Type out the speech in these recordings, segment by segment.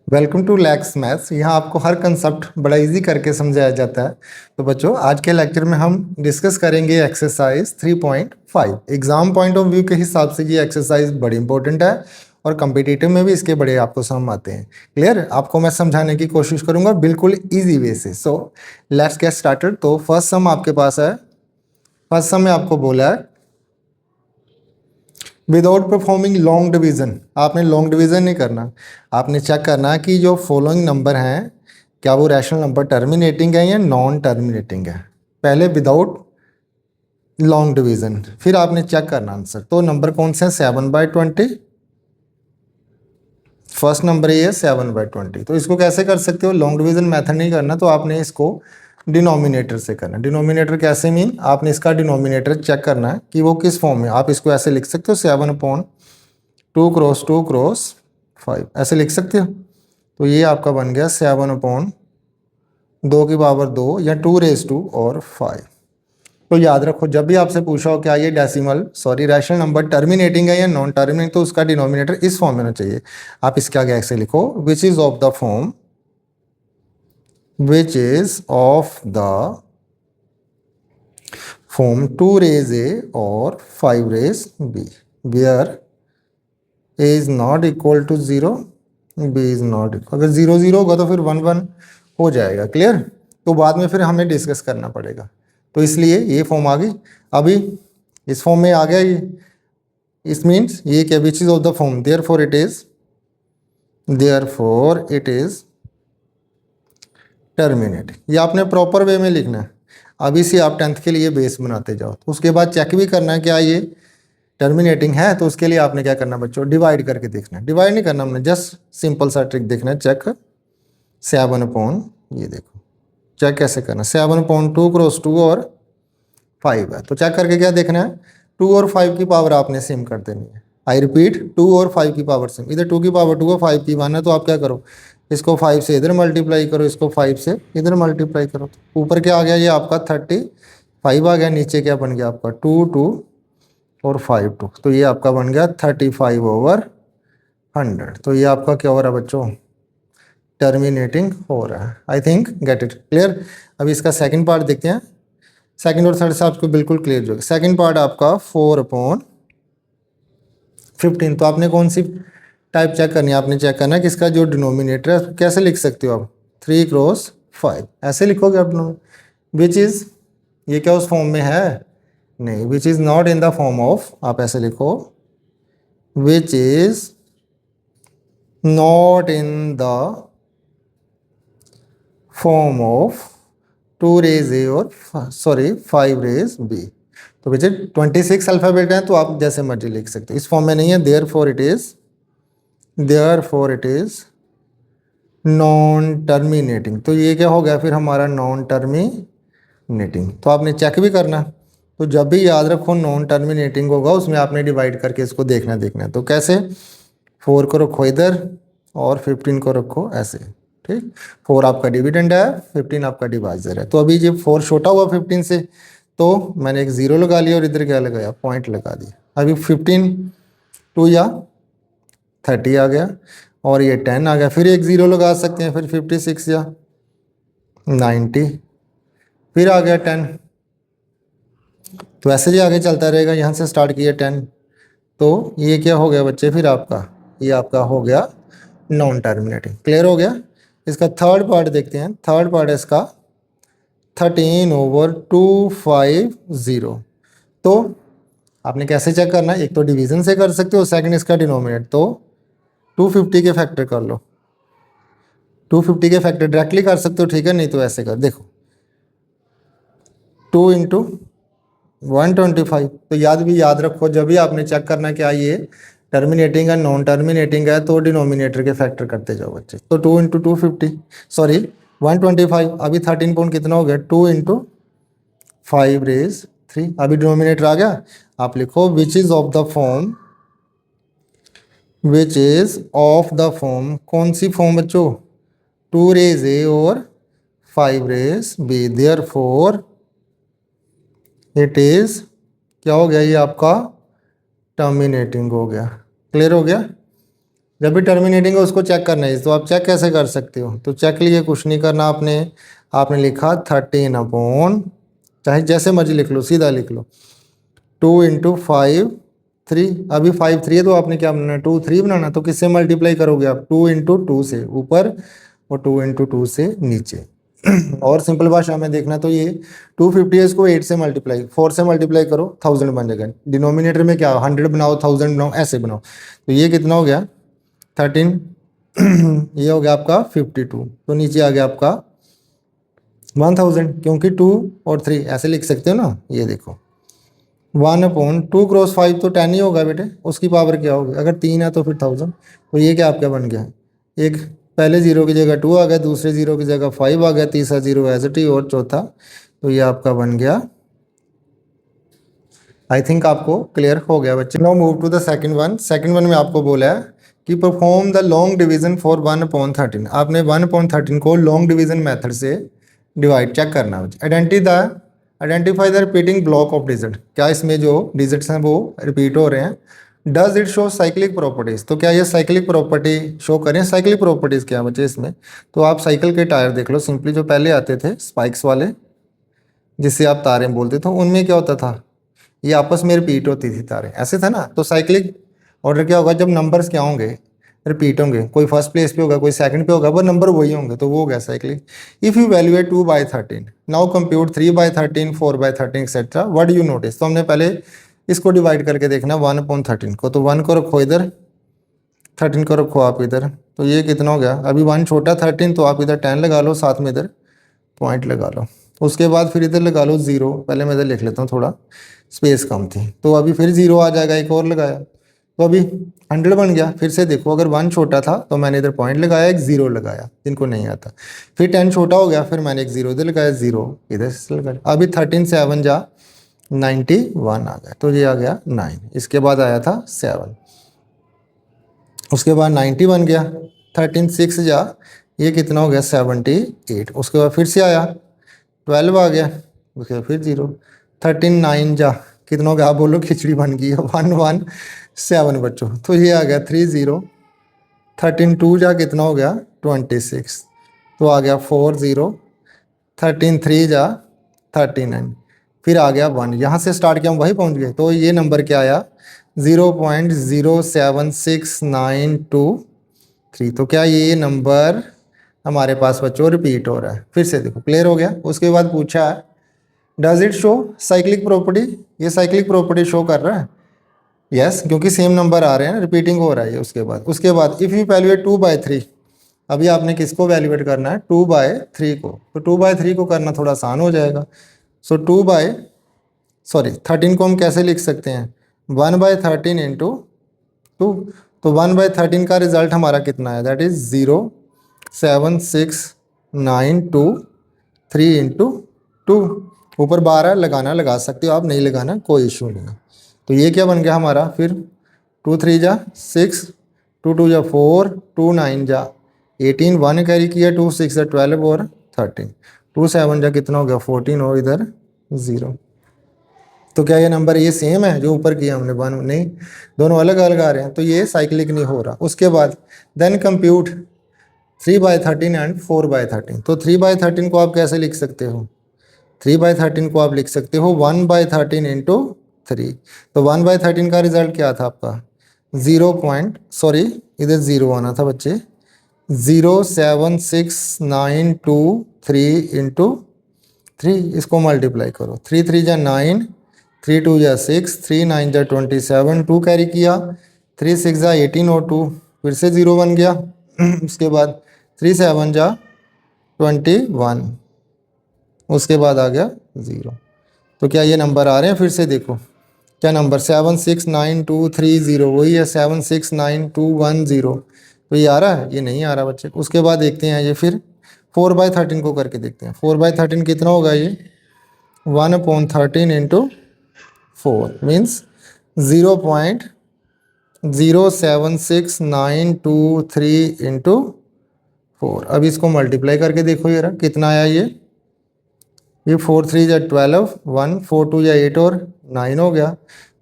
Welcome to lakhs maths. यहाँ आपको हर concept बड़ा इजी करके समझाया जाता है। तो बच्चों, आज के लेक्चर में हम डिस्कस करेंगे exercise 3.5। Exam point of view के हिसाब से ये एक्सरसाइज बड़ी इंपॉर्टेंट है और कम्पिटिटिव में भी इसके बड़े आपको सम आते हैं। क्लियर? आपको मैं समझाने की कोशिश करूंगा बिल्कुल ईजी वे से। So let's get started. तो फर्स्ट सम आपके पास है। फर्स्ट सम में आपको बोला है विदाउट परफॉर्मिंग लॉन्ग डिवीजन। आपने लॉन्ग डिवीजन नहीं करना, आपने चेक करना कि जो फॉलोइंग नंबर हैं क्या वो रैशनल नंबर टर्मिनेटिंग है या नॉन टर्मिनेटिंग है। पहले विदाउट लॉन्ग डिवीजन, फिर आपने चेक करना आंसर। तो नंबर कौन से हैं? 7/20। फर्स्ट नंबर ये है 7/20। तो इसको कैसे कर सकते हो? लॉन्ग डिवीजन मेथड नहीं करना, तो आपने इसको डिनोमिनेटर से करना। डिनोमिनेटर कैसे मीन? आपने इसका डिनोमिनेटर चेक करना है कि वो किस फॉर्म में। आप इसको ऐसे लिख सकते हो 7/2 क्रॉस 2 क्रॉस 5, ऐसे लिख सकते हो। तो ये आपका बन गया 7/2 की पावर 2 या 2 raised to और 5। तो याद रखो, जब भी आपसे पूछा हो क्या ये रैशनल नंबर टर्मिनेटिंग है या नॉन टर्मिनेटिंग, तो उसका डिनोमिनेटर इस फॉर्म में होना चाहिए। आप इसके आगे ऐसे लिखो which is of the form form 2 raise a और 5 raise b where a is not equal to 0, b is not equal. अगर 0 0 होगा तो फिर 1 1 हो जाएगा। क्लियर? तो बाद में फिर हमें डिस्कस करना पड़ेगा, तो इसलिए ये फॉर्म आ गई। अभी इस फॉर्म में आ गया ये, इस मीन्स ये क्या? विच is of the form therefore it is terminating. ये आपने प्रॉपर वे में लिखना है। अभी से आप 10th के लिए बेस बनाते जाओ। तो उसके बाद चेक भी करना है क्या ये टर्मिनेटिंग है। तो उसके लिए आपने क्या करना बच्चों? डिवाइड करके देखना है। डिवाइड नहीं करना हमने, जस्ट सिंपल सा ट्रिक देखना है। चेक 7 ये देखो, चेक कैसे करना। 7/2 क्रॉस 2 और 5 है। तो चेक करके क्या देखना है? 2 और 5 की पावर आपने सेम कर देनी है। आई रिपीट, 2 और 5 की पावर सेम। इधर 2 की पावर 2 और 5 की 1 है, तो आप क्या करो, इसको 5 से इधर मल्टीप्लाई करो, इसको 5 से इधर मल्टीप्लाई करो। तो ऊपर क्या आ गया? ये आपका 35 आ गया। नीचे क्या बन गया आपका? 2 2 और 5 2। तो ये आपका बन गया 35/100। तो ये आपका क्या हो रहा है बच्चों? टर्मिनेटिंग हो रहा है। I think get it clear. अभी इसका सेकंड पार्ट देखते हैं। सेकंड और थर्ड से आपको बिल्कुल क्लियर जो है। सेकंड पार्ट आपका 4/15। तो आपने कौन सी टाइप चेक करनी है? आपने चेक करना है कि इसका जो डिनोमिनेटर है कैसे लिख सकते हो आप? 3 क्रॉस 5 ऐसे लिखोगे आप। विच इज, ये क्या उस फॉर्म में है? नहीं। Which is not in the form of, आप ऐसे लिखो which is not in the form of 2 raise a और 5 raise b। तो बच्चे 26 अल्फाबेट हैं, तो आप जैसे मर्जी लिख सकते हो। इस फॉर्म में नहीं है। Therefore it is non terminating. तो ये क्या हो गया फिर हमारा? Non terminating. तो आपने चेक भी करना। तो जब भी याद रखो नॉन टर्मिनेटिंग होगा, उसमें आपने डिवाइड करके इसको देखना है। तो कैसे? 4 को रखो इधर और 15 को रखो ऐसे। ठीक, 4 आपका डिविडेंड है, 15 आपका डिवाइजर है। तो अभी जब 4 छोटा हुआ 15 से, तो मैंने एक 0 लगा लिया और इधर क्या लगाया? पॉइंट लगा दिया। अभी 15 2 या 30 आ गया और ये 10 आ गया। फिर एक 0 लगा सकते हैं, फिर 56 या 90, फिर आ गया 10। तो ऐसे ही आगे चलता रहेगा। यहाँ से स्टार्ट किया 10, तो ये क्या हो गया बच्चे? फिर आपका ये आपका हो गया नॉन टर्मिनेटिंग। क्लियर हो गया? इसका थर्ड पार्ट देखते हैं। थर्ड पार्ट है इसका 13/250। तो आपने कैसे चेक करना है? एक तो डिवीजन से कर सकते हो, सेकंड इसका डिनोमिनेटर। तो 250 के फैक्टर कर लो। 250 के फैक्टर डायरेक्टली कर सकते हो, ठीक है? नहीं तो ऐसे कर देखो, 2 इंटू 125। तो याद रखो, जब भी आपने चेक करना क्या ये टर्मिनेटिंग है नॉन टर्मिनेटिंग है, तो डिनोमिनेटर के फैक्टर करते जाओ बच्चे। तो 2 इंटू 125। अभी 13 पॉइंट कितना हो गया? 2 इंटू 5 raise 3। अभी डिनोमिनेटर आ गया। आप लिखो which is of the form. कौन सी फॉर्म बच्चों? 2 raise a और 5 raise b। Therefore it is क्या हो गया? ये आपका टर्मिनेटिंग हो गया। क्लियर हो गया? जब भी टर्मिनेटिंग है उसको चेक करना है। तो आप चेक कैसे कर सकते हो? तो चेक लिए कुछ नहीं करना आपने, आपने लिखा 13 अपॉन, चाहे जैसे मर्जी लिख लो, सीधा लिख लो, 2 इंटू 5 3। अभी 5 3 है तो आपने क्या बनाना, 2 3 बनाना। तो किससे मल्टीप्लाई करोगे आप? 2 इंटू 2 से ऊपर और 2 इंटू 2 से नीचे। और सिंपल भाषा में देखना तो ये 250 है, इसको 8 से मल्टीप्लाई, 4 से मल्टीप्लाई करो, 1000 बन जाएगा। डिनोमिनेटर में क्या 100 बनाओ, 1000 बनाओ, ऐसे बनाओ। तो ये कितना हो गया 13, ये हो गया आपका 52। तो नीचे आ गया आपका 1000, क्योंकि 2 और 3 ऐसे लिख सकते हो ना। ये देखो 1/2 क्रॉस 5 तो 10 ही होगा बेटे, उसकी पावर क्या होगी? अगर 3 है तो फिर 1000। तो ये क्या आपका बन गया, एक पहले जीरो की जगह 2 आ गया, दूसरे जीरो की जगह 5 आ गया, तीसरा जीरो एज इट इज और चौथा, तो ये आपका बन गया। आई थिंक आपको क्लियर हो गया बच्चे। Now move to the second one. Second one में आपको बोला है कि perform the long division for 1/13। आपने 1/13 को लॉन्ग डिवीजन मेथड से डिवाइड चेक करना है। Identify the repeating block of digit. क्या इसमें जो डिजिट्स हैं वो रिपीट हो रहे हैं? Does it show cyclic properties? तो क्या ये साइक्लिक प्रॉपर्टी शो करें? साइक्लिक प्रॉपर्टीज क्या बच्चे इसमें? तो आप साइकिल के टायर देख लो, सिंपली जो पहले आते थे स्पाइक्स वाले, जिससे आप तारें बोलते थे, उनमें क्या होता था, ये आपस में रिपीट होती थी तारें, ऐसे था ना। तो साइक्लिक ऑर्डर क्या होगा, जब नंबर्स क्या होंगे, रिपीट होंगे, कोई फर्स्ट प्लेस पे होगा, कोई सेकंड पे होगा, पर नंबर वही होंगे, तो वो हो गया cyclic. If you valuate 2/13, now compute 3/13, 4/13 etcetera, what you notice? तो हमने पहले इसको डिवाइड करके देखना 1/13 को। तो 1 को रखो इधर, 13 को रखो आप इधर, तो ये कितना हो गया? अभी 1 छोटा 13, तो आप इधर 10 लगा लो, साथ में इधर पॉइंट लगा लो। उसके बाद फिर इधर लगा लो 0। पहले मैं इधर लिख लेता हूँ, थोड़ा स्पेस कम थी, तो अभी फिर 0 आ जाएगा, एक और लगाया, तो अभी 100 बन गया। फिर से देखो, अगर 1 छोटा था तो मैंने इधर पॉइंट लगाया, एक 0 लगाया, जिनको नहीं आता। फिर 10 छोटा हो गया, फिर मैंने एक 0 इधर लगाया, 0 इधर से लगाया। अभी 13 7 जा 91 आ गया, तो ये आ गया 9। इसके बाद आया था 7, उसके बाद 90 बन गया। 13 6 जा, ये कितना हो गया 78। उसके बाद फिर से आया 12 आ गया, उसके बाद फिर 0। 13 9 जा, कितना हो गया? आप बोलो खिचड़ी बन गई है, 117 बच्चों, तो ये आ गया 30। 13 2 जा, कितना हो गया 26, तो आ गया 40। 13 3 जा 39, फिर आ गया 1। यहाँ से स्टार्ट किया हम वहीं पहुँच गए, तो ये नंबर क्या आया 0.07692 तो क्या ये नंबर हमारे पास बच्चों रिपीट हो रहा है? फिर से देखो, क्लियर हो गया। उसके बाद पूछा है does it show cyclic property? ये साइक्लिक प्रॉपर्टी शो कर रहा है, यस, क्योंकि सेम नंबर आ रहे हैं, रिपीटिंग हो रहा है। उसके बाद इफ़ यू वैल्यूएट 2/3, अभी आपने किसको वैल्यूएट करना है? 2/3 को। तो 2/3 को करना थोड़ा आसान हो जाएगा। सो 13 को हम कैसे लिख सकते हैं? 1/13 इंटू 2। तो 1/13 का रिजल्ट हमारा कितना है? That is 0.7692 into 2। ऊपर 12 लगाना लगा सकते हो आप, नहीं लगाना कोई इशू नहीं है। तो ये क्या बन गया हमारा फिर? 2 3 जा 6, 2 2 जा 4, 2 9 जा 18, 1 कैरी किया, 2 6 जा 12 और 13, 2 7 जा कितना हो गया 14 और इधर 0। तो क्या ये नंबर ये सेम है जो ऊपर किया हमने? 1 नहीं, दोनों अलग अलग आ रहे हैं, तो ये साइक्लिक नहीं हो रहा। उसके बाद देन कंप्यूट 3/13 एंड 4/13। तो 3/13 को आप कैसे लिख सकते हो? 3/13 को आप लिख सकते हो 1/13 इंटू 3। तो 1/13 का रिजल्ट क्या था आपका? इधर 0 आना था बच्चे, 0.7692 इंटू 3। इसको मल्टीप्लाई करो, 3 3 जा 9, 3 2 जा 6, 3 9 जा 27, 2 कैरी किया, 3 6 जा 18 और 2 फिर से 0 बन गया। उसके बाद 3 7 जा 21, उसके बाद आ गया 0। तो क्या ये नंबर आ रहे हैं? फिर से देखो क्या नंबर 76923 वही है, 76921 तो ये आ रहा है? ये नहीं आ रहा बच्चे। उसके बाद देखते हैं ये फिर 4/13 को करके देखते हैं। 4/13 कितना होगा? ये 1/13 इंटू 4 मीन्स 0.07692 इंटू 4। अब इसको मल्टीप्लाई करके देखो यार कितना आया ये 4 3 जा 12, 1 4 2 जा 8 और 9 हो गया,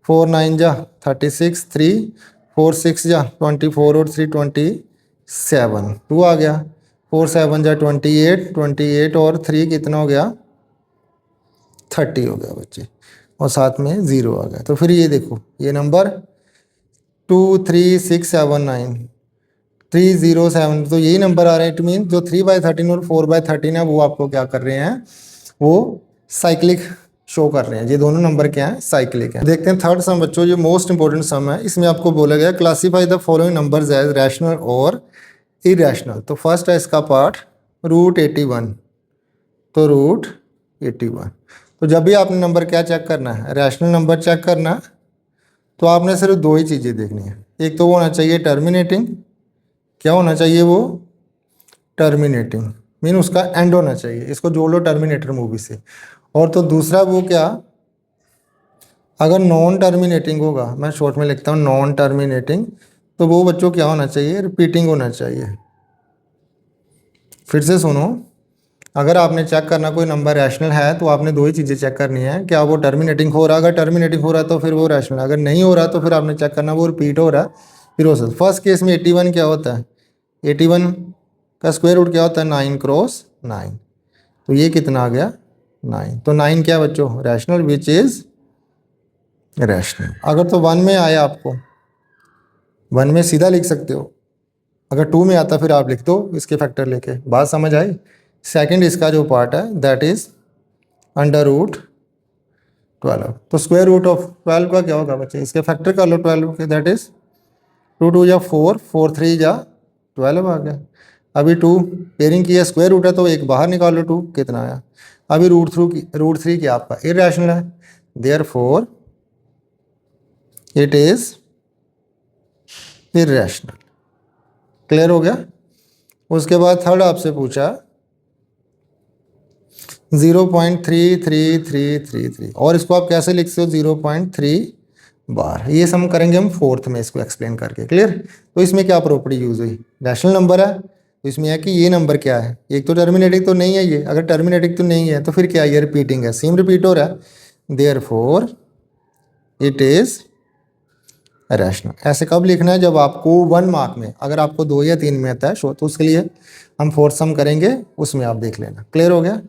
4 9 जा 36, 3 4 6 जा 24 और 3 27, 2 आ गया। 4 7 जा 28, 28 और 3 कितना हो गया 30 हो गया बच्चे, और साथ में 0 आ गया। तो फिर ये देखो ये नंबर 2 3 6 7 9 3 0 7, तो यही नंबर आ रहे हैं। इट मीन जो 3/13 और 4/13 है वो आपको क्या कर रहे हैं, वो साइक्लिक शो कर रहे हैं। ये दोनों नंबर क्या हैं, साइक्लिक हैं। देखते हैं थर्ड सम बच्चों, ये मोस्ट इंपॉर्टेंट सम है। इसमें आपको बोला गया classify the following numbers as rational और इरेशनल। तो फर्स्ट है इसका पार्ट √81, तो √81। तो जब भी आपने नंबर क्या चेक करना है, रैशनल नंबर चेक करना है, तो आपने सिर्फ दो ही चीज़ें देखनी है। एक तो वो होना चाहिए टर्मिनेटिंग, क्या होना चाहिए वो, टर्मिनेटिंग, मीन उसका एंड होना चाहिए। इसको जोड़ लो टर्मिनेटर मूवी से। और तो दूसरा वो क्या, अगर नॉन टर्मिनेटिंग होगा, मैं शॉर्ट में लिखता हूँ नॉन टर्मिनेटिंग, तो वो बच्चों क्या होना चाहिए, रिपीटिंग होना चाहिए। फिर से सुनो, अगर आपने चेक करना कोई नंबर रैशनल है तो आपने दो ही चीज़ें चेक करनी है, क्या वो टर्मिनेटिंग हो रहा है, अगर टर्मिनेटिंग हो रहा है तो फिर वो रैशनल, अगर नहीं हो रहा तो फिर आपने चेक करना वो रिपीट हो रहा है, फिर हो सकता। फर्स्ट केस में 81 क्या होता है, 81 का स्क्वायर रूट क्या होता है, 9 क्रॉस 9, तो ये कितना आ गया 9। तो 9 क्या बच्चों, रैशनल, विच इज़ रैशनल। अगर तो 1 में आया आपको, 1 में सीधा लिख सकते हो, अगर 2 में आता फिर आप लिख दो इसके फैक्टर लेके। बात समझ आई। सेकंड इसका जो पार्ट है दैट इज √12। तो स्क्वायर रूट ऑफ 12 का क्या होगा बच्चे, इसके फैक्टर कर लो 12 के, दैट इज 2 2 जा 4, 4 3 जा 12 आ गया। अभी 2 पेयरिंग की है, स्क्वायर रूट है तो एक बाहर निकाल लो, 2 कितना आया। अभी √3 क्या आपका इरेशनल है, therefore it is irrational. Clear हो गया। उसके बाद थर्ड आपसे पूछा 0.33333, और इसको आप कैसे लिखते हो 0.3 बार। ये सम करेंगे हम फोर्थ में इसको एक्सप्लेन करके। क्लियर। तो इसमें क्या प्रॉपर्टी यूज हुई, रैशनल नंबर है तो इसमें है कि ये नंबर क्या है, एक तो टर्मिनेटिंग तो नहीं है ये, अगर टर्मिनेटिंग तो नहीं है तो फिर क्या है, ये रिपीटिंग है, सेम रिपीट हो रहा है, देयरफॉर इट इज रैशनल। ऐसे कब लिखना है, जब आपको 1 मार्क में, अगर आपको 2 या 3 में आता है शो, तो उसके लिए हम फोर्थ सम करेंगे, उसमें आप देख लेना। क्लियर हो गया।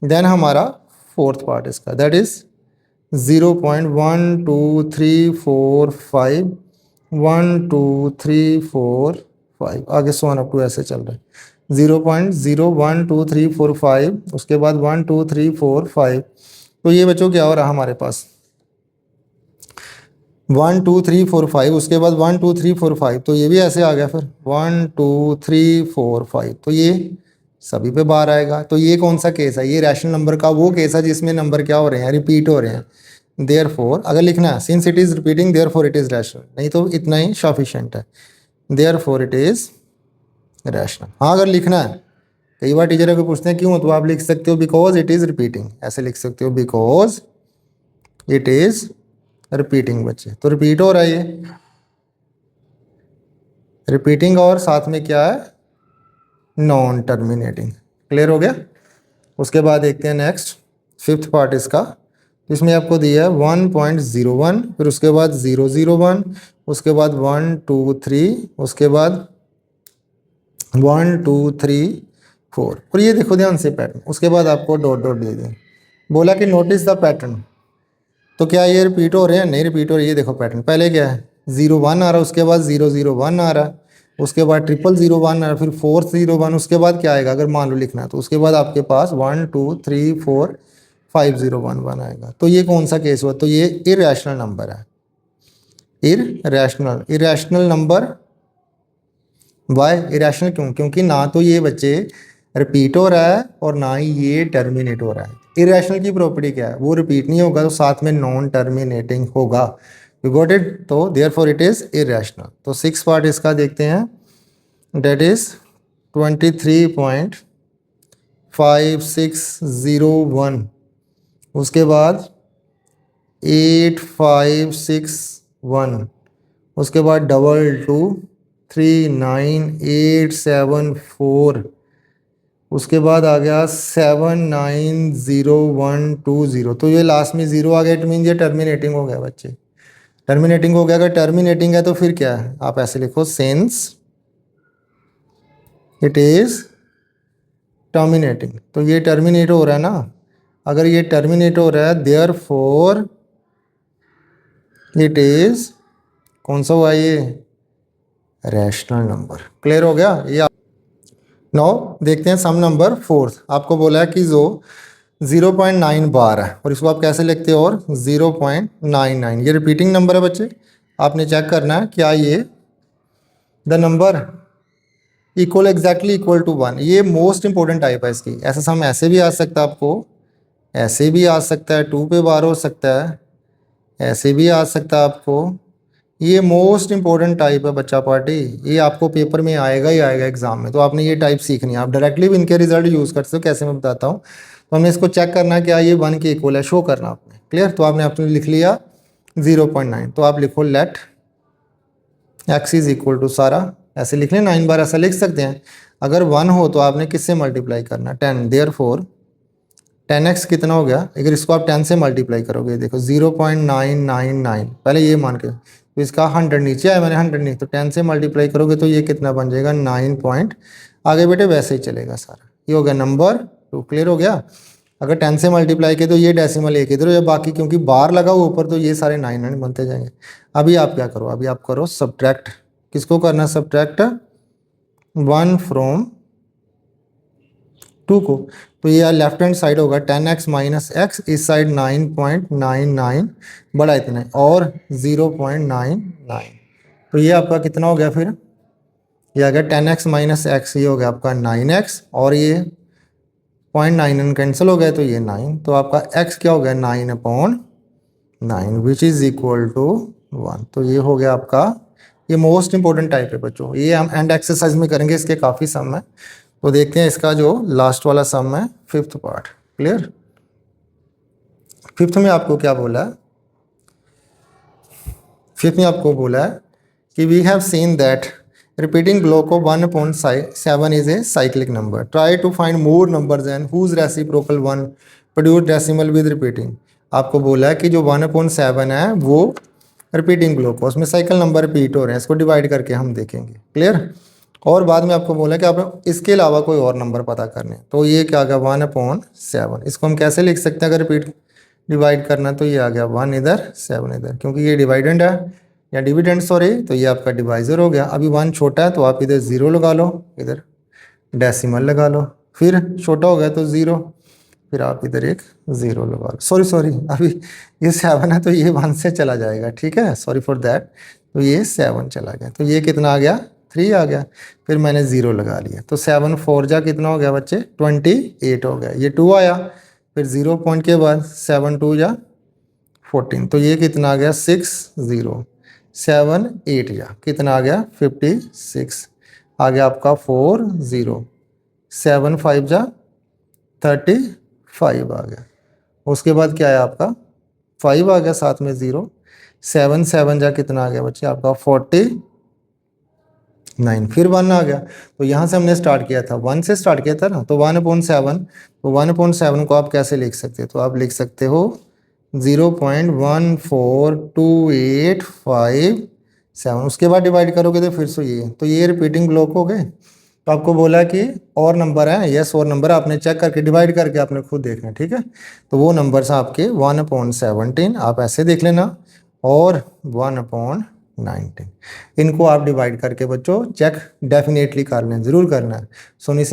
देन हमारा फोर्थ पार्ट इसका दैट इज 0.1234 12345, आगे सो ऑन अप टू ऐसे चल रहा है। 0.01234 उसके बाद 12345, तो ये बच्चों क्या हो रहा है हमारे पास 1 2 3 4 5, उसके बाद 1 2 3 4 5, तो ये भी ऐसे आ गया फिर 1 2 3 4 5, तो ये सभी पे बार आएगा। तो ये कौन सा केस है, ये रैशनल नंबर का वो केस है जिसमें नंबर क्या हो रहे हैं, रिपीट हो रहे हैं। देयरफॉर अगर लिखना है since it is repeating therefore it is rational, नहीं तो इतना ही सफिशिएंट है, देयरफॉर इट इज रैशनल। हाँ अगर लिखना है, कई बार टीचर अगर पूछते हैं क्यों, तो आप लिख सकते हो बिकॉज इट इज रिपीटिंग, ऐसे लिख सकते हो बिकॉज इट इज रिपीटिंग। बच्चे तो रिपीट हो रहा है ये रिपीटिंग, और साथ में क्या है नॉन टर्मिनेटिंग। क्लियर हो गया। उसके बाद देखते हैं नेक्स्ट फिफ्थ पार्ट इसका, इसमें आपको दिया है 1.01, फिर उसके बाद 001, उसके बाद 1 2 3, उसके बाद 1 2 3 4, और ये देखो ध्यान से पैटर्न, उसके बाद आपको डॉट डॉट दे दें, बोला कि नोटिस द पैटर्न। तो क्या ये रिपीट हो रहे हैं, नहीं रिपीट हो रही है। देखो पैटर्न पहले क्या है 01 आ रहा है, उसके बाद 001 आ रहा है, उसके बाद 000 1 आ रहा है, फिर 401, उसके बाद क्या आएगा अगर मान लो लिखना है, तो उसके बाद आपके पास 1 2 3 4 5 0 1 1 आएगा। तो ये कौन सा केस हुआ, तो ये इरेशनल नंबर है, इरेशनल नंबर। वाई इरेशनल क्यों, क्योंकि ना तो ये बच्चे रिपीट हो रहा है और ना ही ये टर्मिनेट हो रहा है। इरेशनल की प्रॉपर्टी क्या है, वो रिपीट नहीं होगा तो साथ में नॉन टर्मिनेटिंग होगा। You got it. तो देयरफॉर इट इज इरेशनल। तो 6 पार्ट इसका देखते हैं, डेट इज 23.5601, उसके बाद 8561, उसके बाद 2239,874, उसके बाद आ गया 790120। तो ये लास्ट में 0 आ गया, इट मीन ये टर्मिनेटिंग हो गया बच्चे। टर्मिनेटिंग हो गया। अगर टर्मिनेटिंग है तो फिर क्या है, आप ऐसे लिखो सिंस इट इज टर्मिनेटिंग। तो ये टर्मिनेट हो रहा है ना, अगर ये टर्मिनेट हो रहा है देयरफॉर इट इज कौन सा हुआ ये, रैशनल नंबर। क्लियर हो गया ये। नाउ देखते हैं सम नंबर फोर्थ। आपको बोला है कि जो 0.9 बार है और इसको आप कैसे लिखते हो, और 0.99। ये रिपीटिंग नंबर है बच्चे, आपने चेक करना है क्या ये the number equal exactly equal to 1। ये मोस्ट इंपॉर्टेंट टाइप है इसकी। ऐसा सम ऐसे भी आ सकता है आपको, ऐसे भी आ सकता है, 2 पे बार हो सकता है, ऐसे भी आ सकता है आपको। ये मोस्ट इंपॉर्टेंट टाइप है बच्चा पार्टी, ये आपको पेपर में आएगा ही आएगा एग्जाम में। तो आपने ये टाइप सीखनी है। आप डायरेक्टली भी इनके रिजल्ट यूज़ कर सकते हो, कैसे मैं बताता हूँ। तो हमने इसको चेक करना है क्या ये 1 के इक्वल है, शो करना आपने। क्लियर, तो आपने लिख लिया 0.9, तो आप लिखो let x is equal to, सारा ऐसे लिख लें, 9 बार ऐसा लिख सकते हैं। अगर 1 हो तो आपने किससे मल्टीप्लाई करना, 10। देयरफॉर 10x कितना हो गया, अगर इसको आप 10 से मल्टीप्लाई करोगे, देखो 0.999, पहले ये मान के, तो इसका 100 नीचे आया, मैंने 100 नहीं, तो 10 से मल्टीप्लाई करोगे तो ये कितना बन जाएगा 9 पॉइंट, आगे बेटे वैसे ही चलेगा सारा। ये हो गया नंबर 2। क्लियर हो गया। अगर 10 से मल्टीप्लाई किए तो ये डेसिमल एक इधर, या बाकी क्योंकि बार लगा हुआ ऊपर तो ये सारे 9 बनते जाएंगे। अभी आप क्या करो, अभी आप करो सब्ट्रैक्ट। किसको करना सब्ट्रैक्ट, 1 फ्रॉम 2 को। तो ये लेफ्ट हैंड साइड होगा 10x माइनस एक्स, इस साइड 9.99 बड़ा इतना है, और 0.99। तो ये आपका कितना हो गया, फिर ये आ गया 10x माइनस एक्स, ये हो गया आपका 9x, और ये 0.9 कैंसिल हो गया तो ये 9। तो आपका x क्या हो गया 9/9 विच इज़ इक्वल टू 1। तो ये हो गया आपका, ये मोस्ट इंपॉर्टेंट टाइप है बच्चों, ये हम एंड एक्सरसाइज में करेंगे, इसके काफ़ी सम है। तो देखते हैं इसका जो लास्ट वाला सम है, 5th पार्ट। क्लियर, 5th में आपको क्या बोला है, 5th में आपको बोला है कि we have seen that repeating block of 1/7 is a cyclic number. Try to find more numbers and whose reciprocal 1 produce decimal with repeating. आपको बोला है कि जो 1/7 है वो रिपीटिंग ब्लॉक है, उसमें साइकिल नंबर रिपीट हो रहे हैं, इसको डिवाइड करके हम देखेंगे। क्लियर, और बाद में आपको बोला कि आप इसके अलावा कोई और नंबर पता करने। तो ये क्या आ गया 1/7। इसको हम कैसे लिख सकते हैं, अगर रिपीट डिवाइड करना तो ये आ गया 1 इधर 7 इधर, क्योंकि ये डिवाइडेंड है या डिविडेंड सॉरी, तो ये आपका डिवाइजर हो गया। अभी 1 छोटा है तो आप इधर 0 लगा लो, इधर डेसिमल लगा लो, फिर छोटा हो गया तो 0, फिर आप इधर एक 0 लगा लो। सॉरी अभी ये 7 है तो ये 1 से चला जाएगा, ठीक है, सॉरी फॉर दैट। तो ये 7 चला गया, तो ये कितना आ गया 3 आ गया, फिर मैंने 0 लगा लिया, तो 7 4 जा कितना हो गया बच्चे 28 हो गया। ये 2 आया, फिर 0 पॉइंट के बाद 7 2 जा 14, तो ये कितना आ गया 6 0 7 8 जा कितना आ गया 56, आ गया आपका 4 0 7 5 जा 35 आ गया। उसके बाद क्या है आपका 5 आ गया, साथ में 0 7 7 जा कितना आ गया बच्चे आपका 49, फिर 1 आ गया। तो यहाँ से हमने स्टार्ट किया था 1 से स्टार्ट किया था ना, तो 1/7, तो 1/7 को आप कैसे लिख सकते हो, तो आप लिख सकते हो 0.14285 उसके बाद डिवाइड करोगे तो फिर से ये, तो ये रिपीटिंग ब्लॉक हो गए। तो आपको बोला कि और नंबर है, यस और नंबर आपने चेक करके डिवाइड करके आपने खुद देखना, ठीक है। तो वो नंबर्स आपके 1/17 आप ऐसे देख लेना, और 1/19 इनको आप डिवाइड करके बच्चों चेक डेफिनेटली कर लें, ज़रूर करना है। सुनी